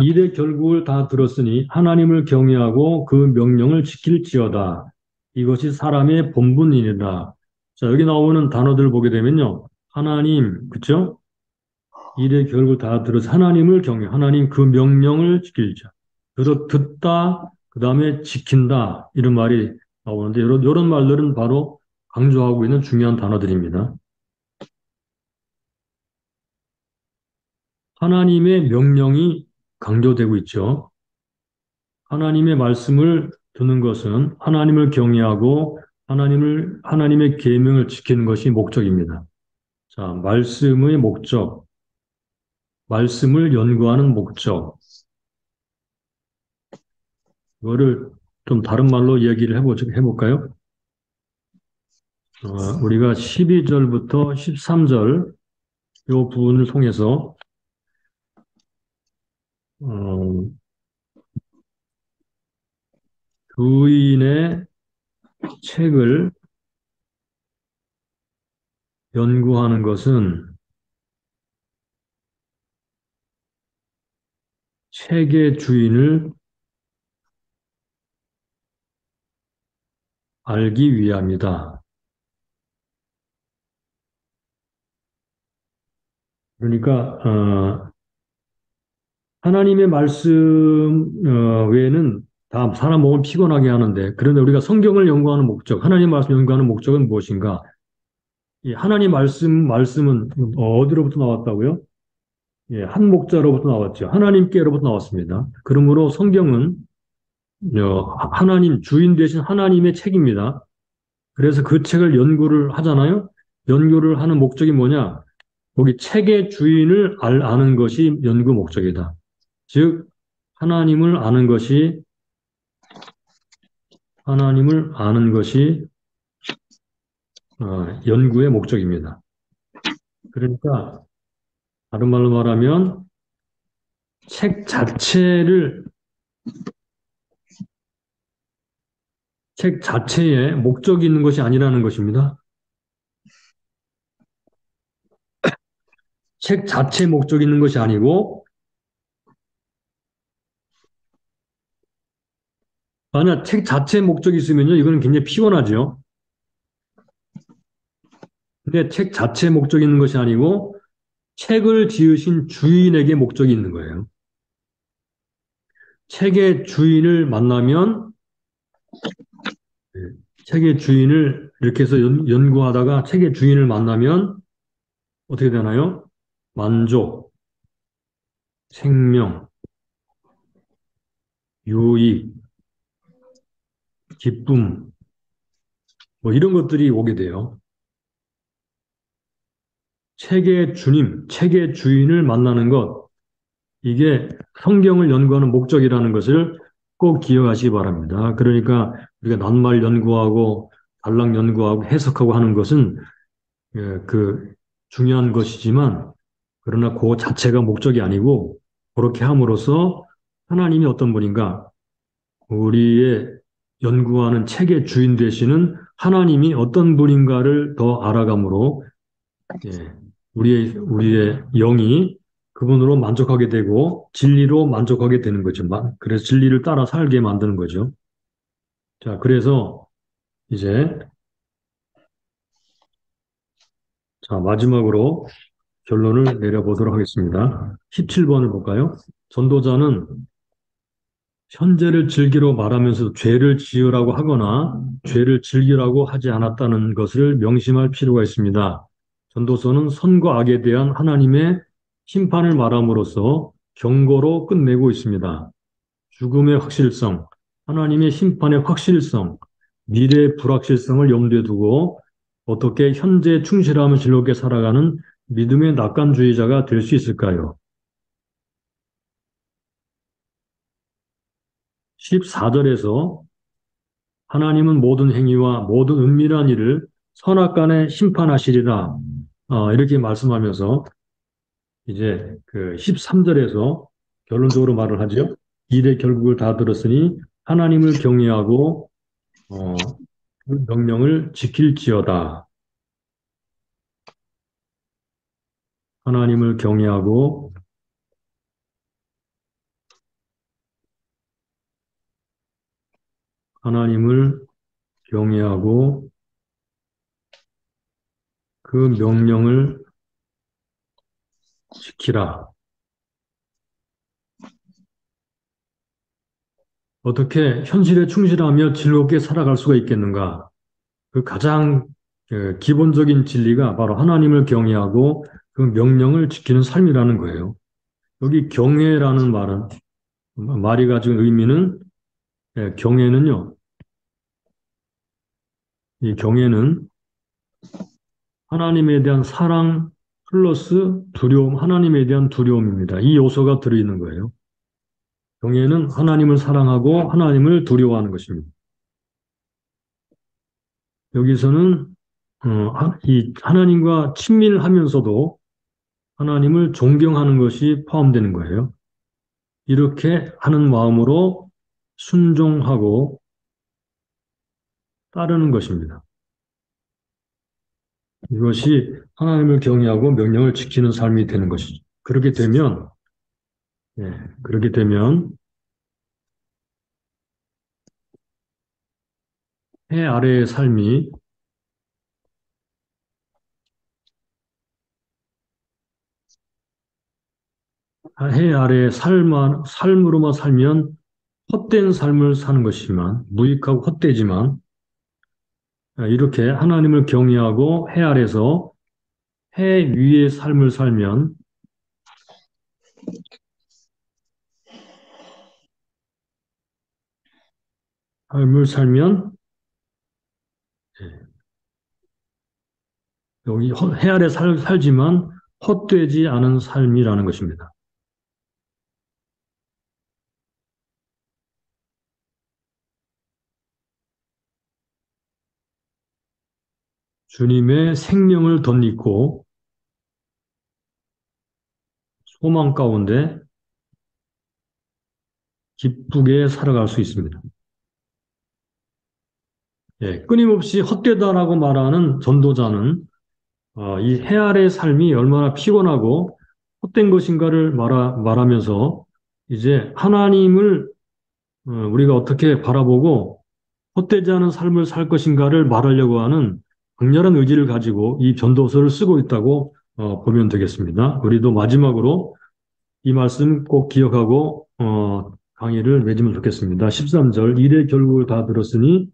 일의 결국을 다 들었으니 하나님을 경외하고 그 명령을 지킬지어다. 이것이 사람의 본분이니라. 자, 여기 나오는 단어들을 보게 되면요. 하나님, 그쵸? 일의 결국을 다 들어서 하나님을 경외, 하나님 그 명령을 지킬자. 듣다, 그 다음에 지킨다. 이런 말이 나오는데, 이런 말들은 바로 강조하고 있는 중요한 단어들입니다. 하나님의 명령이 강조되고 있죠. 하나님의 말씀을 듣는 것은 하나님을 경외하고 하나님의 계명을 지키는 것이 목적입니다. 자, 말씀의 목적, 말씀을 연구하는 목적. 이거를 좀 다른 말로 이야기를 해볼까요? 우리가 12절부터 13절 이 부분을 통해서 교인의 책을 연구하는 것은 책의 주인을 알기 위함이다. 그러니까 하나님의 말씀 외에는 다 사람 몸을 피곤하게 하는데 그런데 우리가 성경을 연구하는 목적, 하나님 말씀 연구하는 목적은 무엇인가? 이 하나님 말씀은 어디로부터 나왔다고요? 예, 한 목자로부터 나왔죠. 하나님께로부터 나왔습니다. 그러므로 성경은 하나님, 주인 되신 하나님의 책입니다. 그래서 그 책을 연구를 하잖아요. 연구를 하는 목적이 뭐냐? 거기 책의 주인을 아는 것이 연구 목적이다. 즉, 하나님을 아는 것이, 하나님을 아는 것이 연구의 목적입니다. 그러니까, 다른 말로 말하면, 책 자체를, 책 자체에 목적이 있는 것이 아니라는 것입니다. 책 자체에 목적이 있는 것이 아니고, 만약 책 자체에 목적이 있으면요, 이거는 굉장히 피곤하죠. 근데 책 자체에 목적이 있는 것이 아니고, 책을 지으신 주인에게 목적이 있는 거예요. 책의 주인을 만나면, 예, 책의 주인을 이렇게 해서 연구하다가 책의 주인을 만나면 어떻게 되나요? 만족, 생명, 유익, 기쁨, 뭐 이런 것들이 오게 돼요. 책의 주님, 책의 주인을 만나는 것, 이게 성경을 연구하는 목적이라는 것을 꼭 기억하시기 바랍니다. 그러니까 우리가 낱말 연구하고 단락 연구하고 해석하고 하는 것은 그 중요한 것이지만 그러나 그 자체가 목적이 아니고 그렇게 함으로써 하나님이 어떤 분인가 우리의 연구하는 책의 주인 되시는 하나님이 어떤 분인가를 더 알아감으로 예, 우리의 영이 그분으로 만족하게 되고 진리로 만족하게 되는 거죠. 그래서 진리를 따라 살게 만드는 거죠. 자, 그래서 이제 자, 마지막으로 결론을 내려보도록 하겠습니다. 17번을 볼까요? 전도자는 현재를 즐기러 말하면서 죄를 지으라고 하거나 죄를 즐기라고 하지 않았다는 것을 명심할 필요가 있습니다. 전도서는 선과 악에 대한 하나님의 심판을 말함으로써 경고로 끝내고 있습니다. 죽음의 확실성, 하나님의 심판의 확실성, 미래의 불확실성을 염두에 두고 어떻게 현재 충실하며 즐겁게 살아가는 믿음의 낙관주의자가 될 수 있을까요? 14절에서 하나님은 모든 행위와 모든 은밀한 일을 선악간에 심판하시리라. 이렇게 말씀하면서 이제 그 13절에서 결론적으로 말을 하죠. 일의 결국을 다 들었으니 하나님을 경외하고 그 명령을 지킬지어다. 하나님을 경외하고 하나님을 경외하고 그 명령을 지키라. 어떻게 현실에 충실하며 즐겁게 살아갈 수가 있겠는가? 그 가장 기본적인 진리가 바로 하나님을 경외하고 그 명령을 지키는 삶이라는 거예요. 여기 경외라는 말이 가지고 의미는 경외는요. 이 경외는 하나님에 대한 사랑 플러스 두려움, 하나님에 대한 두려움입니다. 이 요소가 들어있는 거예요. 경외는 하나님을 사랑하고 하나님을 두려워하는 것입니다. 여기서는 이 하나님과 친밀하면서도 하나님을 존경하는 것이 포함되는 거예요. 이렇게 하는 마음으로 순종하고 따르는 것입니다. 이것이 하나님을 경외하고 명령을 지키는 삶이 되는 것이죠. 그렇게 되면 해 아래의 삶이 해 아래의 삶으로만 살면 헛된 삶을 사는 것이지만 무익하고 헛되지만 이렇게 하나님을 경외하고 해 아래서 해 위의 삶을 살면 삶을 살면 예, 여기 해 아래 살지만 헛되지 않은 삶이라는 것입니다. 주님의 생명을 덧입고 소망 가운데 기쁘게 살아갈 수 있습니다. 예, 끊임없이 헛되다라고 말하는 전도자는 이 해 아래 삶이 얼마나 피곤하고 헛된 것인가를 말하면서 이제 하나님을 우리가 어떻게 바라보고 헛되지 않은 삶을 살 것인가를 말하려고 하는 강렬한 의지를 가지고 이 전도서를 쓰고 있다고 보면 되겠습니다. 우리도 마지막으로 이 말씀 꼭 기억하고 강의를 맺으면 좋겠습니다. 13절 일의 결국을 다 들었으니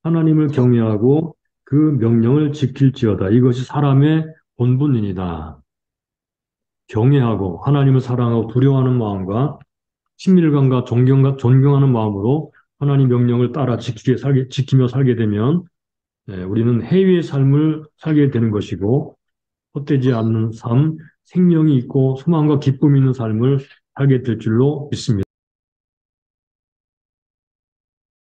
하나님을 경외하고 그 명령을 지킬지어다. 이것이 사람의 본분이니다. 경외하고 하나님을 사랑하고 두려워하는 마음과 친밀감과 존경하는 마음으로 하나님 명령을 따라 지키며 살게 되면 우리는 해위의 삶을 살게 되는 것이고 헛되지 않는 삶, 생명이 있고 소망과 기쁨이 있는 삶을 살게 될 줄로 믿습니다.